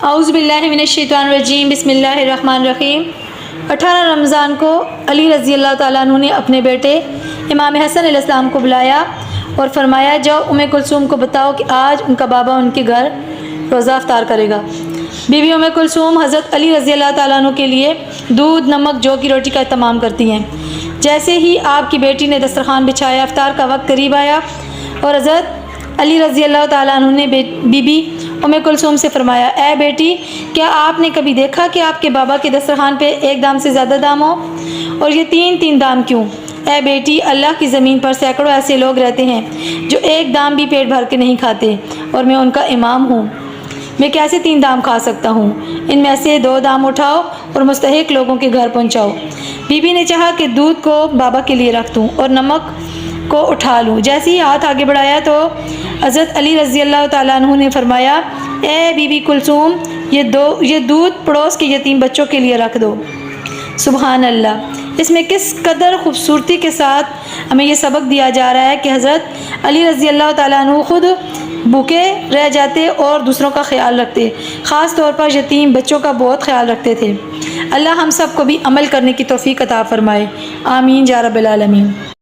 اعوذ باللہ من الشیطان الرجیم، بسم اللہ الرحمن الرحیم۔ 18 رمضان کو علی رضی اللہ تعالیٰ عنہ نے اپنے بیٹے امام حسن علیہ السلام کو بلایا اور فرمایا، جاؤ ام کلثوم کو بتاؤ کہ آج ان کا بابا ان کے گھر روزہ افطار کرے گا۔ بی بی ام کلثوم حضرت علی رضی اللہ تعالیٰ عنہ کے لیے دودھ، نمک، جو کی روٹی کا اہتمام کرتی ہیں۔ جیسے ہی آپ کی بیٹی نے دسترخوان بچھایا، افطار کا وقت قریب آیا اور حضرت علی رضی اللہ تعالیٰ عنہ نے بی بی ام کلثوم سے فرمایا، اے بیٹی، کیا آپ نے کبھی دیکھا کہ آپ کے بابا کے دسترخوان پہ ایک دام سے زیادہ دام ہو، اور یہ تین دام کیوں؟ اے بیٹی، اللہ کی زمین پر سینکڑوں ایسے لوگ رہتے ہیں جو ایک دام بھی پیٹ بھر کے نہیں کھاتے، اور میں ان کا امام ہوں، میں کیسے 3 دام کھا سکتا ہوں؟ ان میں سے 2 دام اٹھاؤ اور مستحق لوگوں کے گھر پہنچاؤ۔ بی بی نے چاہا کہ دودھ کو بابا کے لیے رکھ دوں اور نمک کو اٹھا لوں۔ جیسے ہی ہاتھ آگے بڑھایا تو حضرت علی رضی اللہ تعالیٰ عنہ نے فرمایا، اے بی بی کلثوم، یہ دودھ پڑوس کے یتیم بچوں کے لیے رکھ دو۔ سبحان اللہ! اس میں کس قدر خوبصورتی کے ساتھ ہمیں یہ سبق دیا جا رہا ہے کہ حضرت علی رضی اللہ تعالیٰ عنہ خود بھوکے رہ جاتے اور دوسروں کا خیال رکھتے، خاص طور پر یتیم بچوں کا بہت خیال رکھتے تھے۔ اللہ ہم سب کو بھی عمل کرنے کی توفیق عطا فرمائے، آمین یا رب العالمین۔